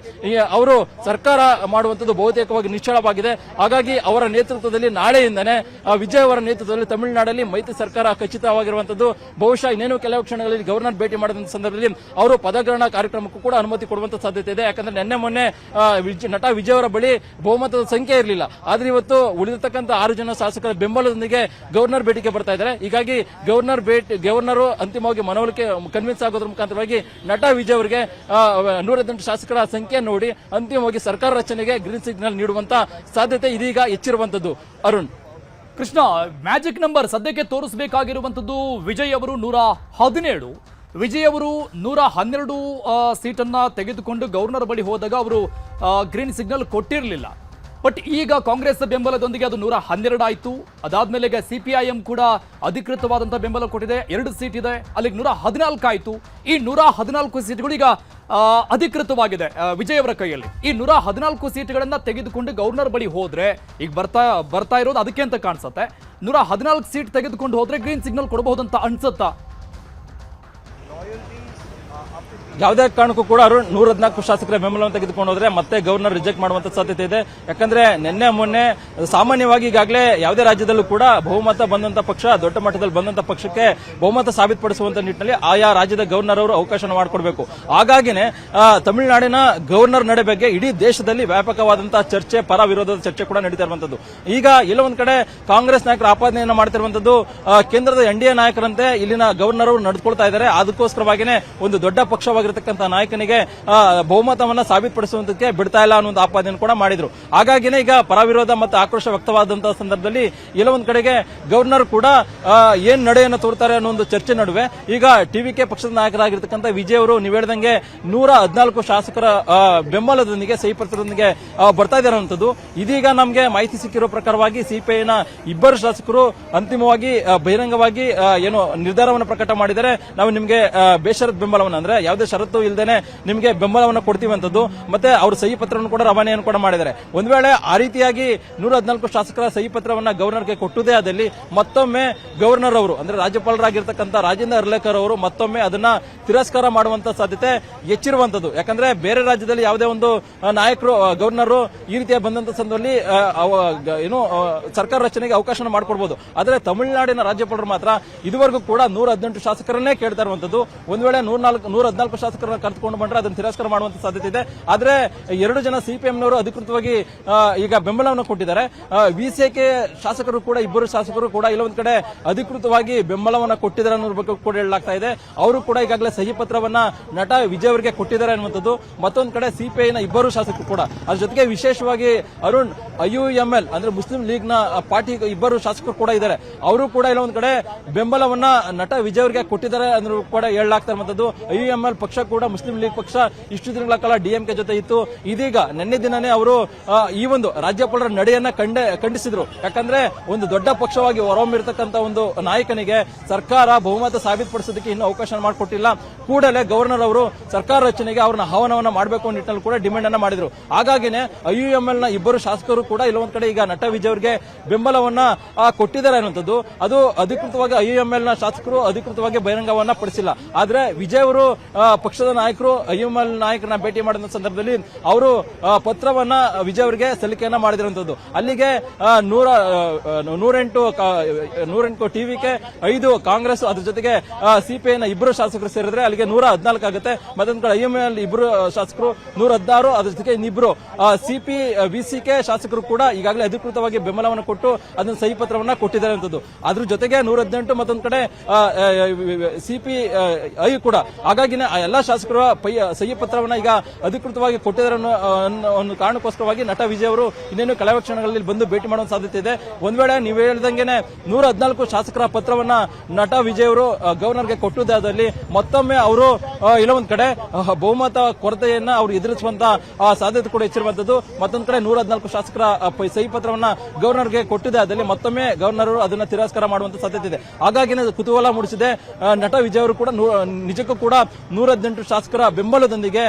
ಅವರು ಸರ್ಕಾರ ಮಾಡುವಂತದ್ದು ಬಹುತೇಕವಾಗಿ ನಿಶ್ಚಳವಾಗಿದೆ. ಹಾಗಾಗಿ ಅವರ ನೇತೃತ್ವದಲ್ಲಿ ನಾಳೆಯಿಂದನೇ ವಿಜಯ್ ಅವರ ನೇತೃತ್ವದಲ್ಲಿ ತಮಿಳುನಾಡಲ್ಲಿ ಮೈತ್ರಿ ಸರ್ಕಾರ ಖಚಿತವಾಗಿರುವಂತದ್ದು. ಬಹುಶಃ ಇನ್ನೇನು ಕೆಲವು ಕ್ಷಣಗಳಲ್ಲಿ ಗವರ್ನರ್ ಭೇಟಿ ಮಾಡಿದಂತ ಸಂದರ್ಭದಲ್ಲಿ ಅವರು ಪದಗ್ರಹಣ ಕಾರ್ಯಕ್ರಮಕ್ಕೂ ಕೂಡ ಅನುಮತಿ ಕೊಡುವಂತ ಸಾಧ್ಯತೆ ಇದೆ. ಯಾಕಂದ್ರೆ ನಿನ್ನೆ ಮೊನ್ನೆ ನಟ ವಿಜಯ್ ಅವರ ಬಳಿ ಬಹುಮತದ ಸಂಖ್ಯೆ ಇರಲಿಲ್ಲ. ಆದ್ರೆ ಇವತ್ತು ಉಳಿದಿರ್ತಕ್ಕಂಥ 6 ಜನ ಶಾಸಕರ ಬೆಂಬಲದೊಂದಿಗೆ ಗವರ್ನರ್ ಭೇಟಿಗೆ ಬರ್ತಾ ಇದ್ದಾರೆ. ಹೀಗಾಗಿ ಗವರ್ನರ್ ಅಂತಿಮವಾಗಿ ಮನವೊಲಿಕೆ ಕನ್ವಿನ್ಸ್ ಆಗೋದ್ರ ಮುಖಾಂತರವಾಗಿ ನಟ ವಿಜಯ್ ಅವರಿಗೆ 118 ಶಾಸಕರ ಸಂಖ್ಯೆ ನೋಡಿ ಅಂತಿಮವಾಗಿ ಸರ್ಕಾರ ರಚನೆಗೆ ಗ್ರೀನ್ ಸಿಗ್ನಲ್ ನೀಡುವಂತ ಸಾಧ್ಯತೆ ಇದೀಗ ಹೆಚ್ಚಿರುವಂತದ್ದು. ಅರುಣ್, ಕೃಷ್ಣ, ಮ್ಯಾಜಿಕ್ ನಂಬರ್ ಸದ್ಯಕ್ಕೆ ತೋರಿಸಬೇಕಾಗಿರುವಂತದ್ದು ವಿಜಯ್ ಅವರು 117. ವಿಜಯ್ ಅವರು 112 ಸೀಟನ್ನ ತೆಗೆದುಕೊಂಡು ಗವರ್ನರ್ ಬಳಿ ಹೋದಾಗ ಅವರು ಗ್ರೀನ್ ಸಿಗ್ನಲ್ ಕೊಟ್ಟಿರಲಿಲ್ಲ. ಬಟ್ ಈಗ ಕಾಂಗ್ರೆಸ್ ಬೆಂಬಲದೊಂದಿಗೆ ಅದು 112 ಆಯಿತು. ಅದಾದ್ಮೇಲೆ ಈಗ ಸಿಪಿಐಎಂ ಕೂಡ ಅಧಿಕೃತವಾದಂತಹ ಬೆಂಬಲ ಕೊಟ್ಟಿದೆ. 2 ಸೀಟ್ ಇದೆ, ಅಲ್ಲಿಗೆ 114 ಆಯಿತು. ಈ 114 ಸೀಟ್ಗಳು ಈಗ ಅಧಿಕೃತವಾಗಿದೆ ವಿಜಯ್ ಅವರ ಕೈಯಲ್ಲಿ. ಈ 114 ಸೀಟ್ಗಳನ್ನ ತೆಗೆದುಕೊಂಡು ಗವರ್ನರ್ ಬಳಿ ಹೋದ್ರೆ ಈಗ ಬರ್ತಾ ಇರೋದು ಅದಕ್ಕೆ ಅಂತ ಕಾಣಿಸುತ್ತೆ. 114 ಸೀಟ್ ತೆಗೆದುಕೊಂಡು ಹೋದ್ರೆ ಗ್ರೀನ್ ಸಿಗ್ನಲ್ ಕೊಡಬಹುದಂತ ಅನ್ಸುತ್ತಾ? ಯಾವುದೇ ಕಾರಣಕ್ಕೂ ಕೂಡ 114 ಶಾಸಕರ ಬೆಂಬಲವನ್ನು ತೆಗೆದುಕೊಂಡು ಹೋದ್ರೆ ಮತ್ತೆ ಗವರ್ನರ್ ರಿಜೆಕ್ಟ್ ಮಾಡುವಂತ ಸಾಧ್ಯತೆ ಇದೆ. ಯಾಕಂದ್ರೆ ನಿನ್ನೆ ಮೊನ್ನೆ ಸಾಮಾನ್ಯವಾಗಿ ಈಗಾಗಲೇ ಯಾವುದೇ ರಾಜ್ಯದಲ್ಲೂ ಕೂಡ ಬಹುಮತ ಬಂದಂತ ಪಕ್ಷ, ದೊಡ್ಡ ಮಟ್ಟದಲ್ಲಿ ಬಂದಂತ ಪಕ್ಷಕ್ಕೆ ಬಹುಮತ ಸಾಬೀತುಪಡಿಸುವಂತ ನಿಟ್ಟಿನಲ್ಲಿ ಆಯಾ ರಾಜ್ಯದ ಗವರ್ನರ್ ಅವರು ಅವಕಾಶ ಮಾಡಿಕೊಡ್ಬೇಕು. ಹಾಗಾಗಿನೇ ತಮಿಳುನಾಡಿನ ಗವರ್ನರ್ ನಡೆ ಬಗ್ಗೆ ಇಡೀ ದೇಶದಲ್ಲಿ ವ್ಯಾಪಕವಾದಂತಹ ಚರ್ಚೆ, ಪರ ವಿರೋಧದ ಚರ್ಚೆ ಕೂಡ ನಡೀತಾ ಇರುವಂತದ್ದು. ಈಗ ಇಲ್ಲ ಒಂದ್ ಕಡೆ ಕಾಂಗ್ರೆಸ್ ನಾಯಕರು ಆಪಾದನೆಯನ್ನು ಮಾಡ್ತಿರುವಂತದ್ದು ಕೇಂದ್ರದ ಎನ್ಡಿಎ ನಾಯಕರಂತೆ ಇಲ್ಲಿನ ಗವರ್ನರ್ ಅವರು ನಡೆದುಕೊಳ್ತಾ ಇದ್ದಾರೆ. ಅದಕ್ಕೋಸ್ಕರವಾಗಿನೇ ಒಂದು ದೊಡ್ಡ ಪಕ್ಷವಾಗಿ ನಾಯಕನಿಗೆ ಬಹುಮತವನ್ನ ಸಾಬೀತುಪಡಿಸುವುದಕ್ಕೆ ಬಿಡ್ತಾ ಇಲ್ಲ ಅನ್ನೋ ಆಪಾದನೆ ಕೂಡ ಮಾಡಿದ್ರು. ಹಾಗಾಗಿನೇ ಈಗ ಪರವಿರೋಧ ಮತ್ತು ಆಕ್ರೋಶ ವ್ಯಕ್ತವಾದಂತಹ ಸಂದರ್ಭದಲ್ಲಿ ಎಲ್ಲ ಒಂದ್ ಕಡೆಗೆ ಗವರ್ನರ್ ಕೂಡ ಏನ್ ನಡೆಯನ್ನು ತೋರ್ತಾರೆ ಅನ್ನೋ ಒಂದು ಚರ್ಚೆ ನಡುವೆ ಈಗ ಟಿವಿಕೆ ಪಕ್ಷದ ನಾಯಕರಾಗಿರ್ತಕ್ಕಂಥ ವಿಜಯ್ ಅವರು ನೀವು ಹೇಳಿದಂಗೆ 114 ಶಾಸಕರ ಬೆಂಬಲದೊಂದಿಗೆ, ಸಹಿ ಪತ್ರದೊಂದಿಗೆ ಬರ್ತಾ ಇದ್ದಾರೆ ಅನ್ನುವಂಥದ್ದು. ಇದೀಗ ನಮಗೆ ಮಾಹಿತಿ ಸಿಕ್ಕಿರೋ ಪ್ರಕಾರವಾಗಿ ಸಿಪಿಐನ 2 ಶಾಸಕರು ಅಂತಿಮವಾಗಿ ಬಹಿರಂಗವಾಗಿ ಏನೋ ನಿರ್ಧಾರವನ್ನು ಪ್ರಕಟ ಮಾಡಿದರೆ ನಾವು ನಿಮಗೆ ಬೇಷರತ್ ಬೆಂಬಲವನ್ನು ಅಂದ್ರೆ ಯಾವುದೇ ಷರತ್ತು ಇಲ್ಲದೇನೆ ನಿಮಗೆ ಬೆಂಬಲವನ್ನು ಕೊಡ್ತೀವಿ ಅಂತದ್ದು ಮತ್ತೆ ಅವರು ಸಹಿ ಪತ್ರವನ್ನು ಕೂಡ ರವಾನೆಯನ್ನು ಕೂಡ ಮಾಡಿದ್ದಾರೆ. ಒಂದ್ ವೇಳೆ ಆ ರೀತಿಯಾಗಿ 114 ಶಾಸಕರ ಸಹಿ ಪತ್ರವನ್ನ ಗವರ್ನರ್ಗೆ ಕೊಟ್ಟುದೇ ಆದಲ್ಲಿ ಮತ್ತೊಮ್ಮೆ ಗವರ್ನರ್ ಅವರು ಅಂದ್ರೆ ರಾಜ್ಯಪಾಲರಾಗಿರ್ತಕ್ಕಂಥ ರಾಜೇಂದ್ರ ಅರ್ಲೇಕರ್ ಅವರು ಮತ್ತೊಮ್ಮೆ ಅದನ್ನ ತಿರಸ್ಕಾರ ಮಾಡುವಂತ ಸಾಧ್ಯತೆ ಹೆಚ್ಚಿರುವಂತದ್ದು. ಯಾಕಂದ್ರೆ ಬೇರೆ ರಾಜ್ಯದಲ್ಲಿ ಯಾವುದೇ ಒಂದು ನಾಯಕರು ಗವರ್ನರ್ ಈ ರೀತಿಯ ಬಂದಂತ ಸಂದರ್ಭದಲ್ಲಿ ಏನು ಸರ್ಕಾರ ರಚನೆಗೆ ಅವಕಾಶ ಮಾಡಿಕೊಡ್ಬೋದು. ಆದ್ರೆ ತಮಿಳುನಾಡಿನ ರಾಜ್ಯಪಾಲರು ಮಾತ್ರ ಇದುವರೆಗೂ ಕೂಡ 118 ಶಾಸಕರನ್ನೇ ಕೇಳ್ತಾ ಇರುವಂತದ್ದು. ಒಂದ್ ವೇಳೆ 114 ಶಾಸಕರನ್ನ ಕರೆದುಕೊಂಡು ಬಂದ್ರೆ ಅದನ್ನು ತಿರಸ್ಕಾರ ಮಾಡುವಂತ ಸಾಧ್ಯತೆ ಇದೆ. ಆದ್ರೆ 2 ಜನ ಸಿಪಿಎಂನವರು ಅಧಿಕೃತವಾಗಿ ಈಗ ಬೆಂಬಲವನ್ನು ಕೊಟ್ಟಿದ್ದಾರೆ. ವಿಸಿಕೆ ಶಾಸಕರು ಕೂಡ 2 ಶಾಸಕರು ಕೂಡ ಇಲ್ಲೊಂದ್ ಕಡೆ ಅಧಿಕೃತವಾಗಿ ಬೆಂಬಲವನ್ನ ಕೊಟ್ಟಿದ್ದಾರೆ ಅನ್ನೋದ್ರ ಬಗ್ಗೆ ಕೂಡ ಹೇಳಲಾಗ್ತಾ ಇದೆ. ಅವರು ಕೂಡ ಈಗಾಗಲೇ ಸಹಿ ಪತ್ರವನ್ನ ನಟ ವಿಜಯ್ ಅವರಿಗೆ ಕೊಟ್ಟಿದ್ದಾರೆ ಅನ್ನುವಂಥದ್ದು. ಮತ್ತೊಂದು ಕಡೆ ಸಿಪಿಐನ 2 ಶಾಸಕರು ಕೂಡ ಅದ್ರ ಜೊತೆಗೆ ವಿಶೇಷವಾಗಿ ಅರುಣ್ IUML ಅಂದ್ರೆ ಮುಸ್ಲಿಂ ಲೀಗ್ ನ ಪಾರ್ಟಿ 2 ಶಾಸಕರು ಕೂಡ ಇದ್ದಾರೆ. ಅವರು ಕೂಡ ಇಲ್ಲೊಂದ್ ಕಡೆ ಬೆಂಬಲವನ್ನ ನಟ ವಿಜಯ್ ಅವರಿಗೆ ಕೊಟ್ಟಿದ್ದಾರೆ ಅನ್ನೋ ಕೂಡ ಹೇಳಲಾಗ್ತಾ ಇರುವಂತದ್ದು. IUML ಪಕ್ಷ ಕೂಡ ಮುಸ್ಲಿಂ ಲೀಗ್ ಪಕ್ಷ ಇಷ್ಟು ದಿನಗಳ ಕಾಲ DMK ಜೊತೆ ಇತ್ತು. ಇದೀಗ ನಿನ್ನೆ ದಿನನೇ ಅವರು ಈ ಒಂದು ರಾಜ್ಯಪಾಲರ ನಡೆಯನ್ನ ಖಂಡಿಸಿದ್ರು. ಯಾಕಂದ್ರೆ ಒಂದು ದೊಡ್ಡ ಪಕ್ಷವಾಗಿ ಹೊರಹೊಮ್ಮಿರ್ತಕ್ಕಂಥ ಒಂದು ನಾಯಕನಿಗೆ ಸರ್ಕಾರ ಬಹುಮತ ಸಾಬೀತುಪಡಿಸೋದಕ್ಕೆ ಇನ್ನೂ ಅವಕಾಶ ಮಾಡಿಕೊಟ್ಟಿಲ್ಲ. ಕೂಡಲೇ ಗವರ್ನರ್ ಅವರು ಸರ್ಕಾರ ರಚನೆಗೆ ಅವ್ರನ್ನ ಆಹ್ವಾನವನ್ನ ಮಾಡಬೇಕು ಅನ್ನೋ ನಿಟ್ಟಿನಲ್ಲಿ ಕೂಡ ಡಿಮ್ಯಾಂಡ್ ಅನ್ನ ಮಾಡಿದ್ರು. ಹಾಗಾಗಿನೇ IUML ನ 2 ಶಾಸಕರು ಕೂಡ ಇಲ್ಲೊಂದ್ ಕಡೆ ಈಗ ನಟ ವಿಜಯ್ ಅವರಿಗೆ ಬೆಂಬಲವನ್ನ ಕೊಟ್ಟಿದ್ದಾರೆ ಅನ್ನುವಂಥದ್ದು. ಅದು ಅಧಿಕೃತವಾಗಿ IUML ನ ಶಾಸಕರು ಅಧಿಕೃತವಾಗಿ ಬಹಿರಂಗವನ್ನ ಪಡಿಸಿಲ್ಲ. ಆದ್ರೆ ವಿಜಯ್ ಅವರು ಪಕ್ಷದ ನಾಯಕರು IUML ನಾಯಕರನ್ನ ಭೇಟಿ ಮಾಡಿದ ಸಂದರ್ಭದಲ್ಲಿ ಅವರು ಪತ್ರವನ್ನ ವಿಜಯ್ ಅವರಿಗೆ ಸಲ್ಲಿಕೆಯನ್ನ ಮಾಡಿದಿರುವಂತದ್ದು. ಅಲ್ಲಿಗೆ 108 ಟಿವಿಕೆ 5 ಕಾಂಗ್ರೆಸ್ ಅದ್ರ ಜೊತೆಗೆ ಸಿಪಿಐನ 2 ಶಾಸಕರು ಸೇರಿದ್ರೆ ಅಲ್ಲಿಗೆ 114 ಆಗುತ್ತೆ. ಮತ್ತೊಂದು ಕಡೆ IUML 2 ಶಾಸಕರು 116, ಅದ್ರ ಜೊತೆಗೆ 2 ವಿಸಿಕೆ ಶಾಸಕರು ಕೂಡ ಈಗಾಗಲೇ ಅಧಿಕೃತವಾಗಿ ಬೆಂಬಲವನ್ನು ಕೊಟ್ಟು ಅದನ್ನ ಸಹಿ ಪತ್ರವನ್ನ ಕೊಟ್ಟಿದ್ದಾರೆ ಅಂತದ್ದು. ಅದ್ರ ಜೊತೆಗೆ 118 ಮತ್ತೊಂದು ಕಡೆ ಸಿಪಿಐ ಕೂಡ. ಹಾಗಾಗಿ ಎಲ್ಲಾ ಶಾಸಕರು ಸಹಿ ಪತ್ರವನ್ನ ಈಗ ಅಧಿಕೃತವಾಗಿ ಕೊಟ್ಟಿದ್ದಾರೆ ಅನ್ನೋ ಒಂದು ಕಾರಣಕ್ಕೋಸ್ಕರವಾಗಿ ನಟ ವಿಜಯ್ ಅವರು ಇನ್ನೇನು ಕೆಲವೇ ಕ್ಷಣಗಳಲ್ಲಿ ಬಂದು ಭೇಟಿ ಮಾಡುವ ಸಾಧ್ಯತೆ ಇದೆ. ಒಂದ್ ವೇಳೆ ನೀವು ಹೇಳಿದಂಗೆನೆ 114 ಶಾಸಕರ ಪತ್ರವನ್ನ ನಟ ವಿಜಯ್ ಅವರು ಗವರ್ನರ್ಗೆ ಕೊಟ್ಟುದಾದಲ್ಲಿ ಮತ್ತೊಮ್ಮೆ ಅವರು ಇಲ್ಲೊಂದ್ ಕಡೆ ಬಹುಮತ ಕೊರತೆಯನ್ನ ಅವರು ಎದುರಿಸುವಂತ ಸಾಧ್ಯತೆ ಕೂಡ ಹೆಚ್ಚಿರುವಂತದ್ದು. ಮತ್ತೊಂದ್ ಕಡೆ 114 ಶಾಸಕರ ಸಹಿ ಪತ್ರವನ್ನ ಗವರ್ನರ್ಗೆ ಕೊಟ್ಟಿದ್ದಾದಲ್ಲಿ ಮತ್ತೊಮ್ಮೆ ಗವರ್ನರ್ ಅದನ್ನ ತಿರಸ್ಕಾರ ಮಾಡುವಂತ ಸಾಧ್ಯತೆ ಇದೆ. ಹಾಗಾಗಿ ಕುತೂಹಲ ಮೂಡಿಸಿದೆ. ನಟ ವಿಜಯ್ ಅವರು ಕೂಡ ನಿಜಕ್ಕೂ ಕೂಡ 118 ಶಾಸಕರ ಬೆಂಬಲದೊಂದಿಗೆ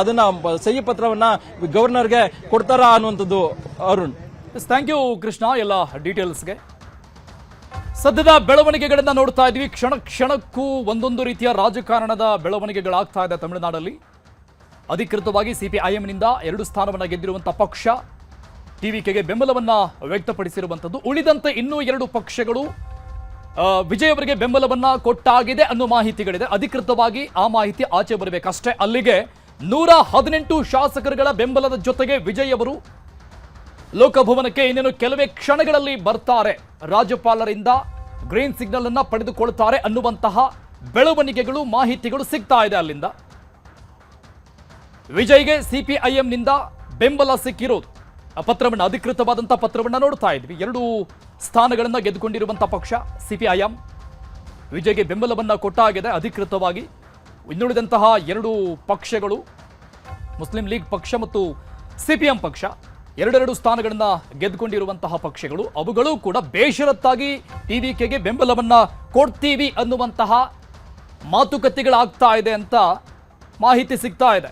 ಅದನ್ನ ಸಹಿ ಪತ್ರವನ್ನ ಗವರ್ನರ್ಗೆ ಕೊಡ್ತಾರಾ ಅನ್ನುವಂಥದ್ದು. ಅರುಣ್, ಥ್ಯಾಂಕ್ ಯು ಕೃಷ್ಣ ಎಲ್ಲ ಡೀಟೇಲ್ಸ್ಗೆ. ಸದ್ಯದ ಬೆಳವಣಿಗೆಗಳನ್ನ ನೋಡ್ತಾ ಇದ್ವಿ. ಕ್ಷಣ ಕ್ಷಣಕ್ಕೂ ಒಂದೊಂದು ರೀತಿಯ ರಾಜಕಾರಣದ ಬೆಳವಣಿಗೆಗಳಾಗ್ತಾ ಇದೆ ತಮಿಳುನಾಡಲ್ಲಿ. ಅಧಿಕೃತವಾಗಿ ಸಿಪಿಐಎಂನಿಂದ 2 ಸ್ಥಾನವನ್ನ ಗೆದ್ದಿರುವಂತಹ ಪಕ್ಷ ಟಿವಿಕೆಗೆ ಬೆಂಬಲವನ್ನ ವ್ಯಕ್ತಪಡಿಸಿರುವಂತದ್ದು. ಉಳಿದಂತೆ ಇನ್ನೂ 2 ಪಕ್ಷಗಳು ವಿಜಯ್ ಅವರಿಗೆ ಬೆಂಬಲವನ್ನ ಕೊಟ್ಟಾಗಿದೆ ಅನ್ನೋ ಮಾಹಿತಿಗಳಿದೆ. ಅಧಿಕೃತವಾಗಿ ಆ ಮಾಹಿತಿ ಆಚೆ ಬರಬೇಕಷ್ಟೇ. ಅಲ್ಲಿಗೆ 118 ಶಾಸಕರುಗಳ ಬೆಂಬಲದ ಜೊತೆಗೆ ವಿಜಯ್ ಅವರು ಲೋಕಭವನಕ್ಕೆ ಇನ್ನೇನು ಕೆಲವೇ ಕ್ಷಣಗಳಲ್ಲಿ ಬರ್ತಾರೆ. ರಾಜ್ಯಪಾಲರಿಂದ ಗ್ರೀನ್ ಸಿಗ್ನಲ್ ಅನ್ನ ಪಡೆದುಕೊಳ್ತಾರೆ ಅನ್ನುವಂತಹ ಬೆಳವಣಿಗೆಗಳು ಮಾಹಿತಿಗಳು ಸಿಗ್ತಾ ಇದೆ ಅಲ್ಲಿಂದ. ವಿಜಯ್ಗೆ ಸಿಪಿಐಎಂನಿಂದ ಬೆಂಬಲ ಸಿಕ್ಕಿರೋದು ಆ ಪತ್ರವನ್ನ, ಅಧಿಕೃತವಾದಂತಹ ಪತ್ರವನ್ನ ನೋಡ್ತಾ ಇದ್ವಿ. 2 ಸ್ಥಾನಗಳನ್ನ ಗೆದ್ದುಕೊಂಡಿರುವಂತಹ ಪಕ್ಷ ಸಿಪಿಐಎಂ ವಿಜಯ್ಗೆ ಬೆಂಬಲವನ್ನ ಕೊಟ್ಟಾಗಿದೆ ಅಧಿಕೃತವಾಗಿ. ಇನ್ನುಳಿದಂತಹ 2 ಪಕ್ಷಗಳು ಮುಸ್ಲಿಂ ಲೀಗ್ ಪಕ್ಷ ಮತ್ತು ಸಿಪಿಎಂ ಪಕ್ಷ 2 ಸ್ಥಾನಗಳನ್ನ ಗೆದ್ದುಕೊಂಡಿರುವಂತಹ ಪಕ್ಷಗಳು. ಅವುಗಳು ಕೂಡ ಬೇಷರತ್ತಾಗಿ ಟಿವಿಕೆಗೆ ಬೆಂಬಲವನ್ನ ಕೊಡ್ತೀವಿ ಅನ್ನುವಂತಹ ಮಾತುಕತೆಗಳಾಗ್ತಾ ಇದೆ ಅಂತ ಮಾಹಿತಿ ಸಿಗ್ತಾ ಇದೆ.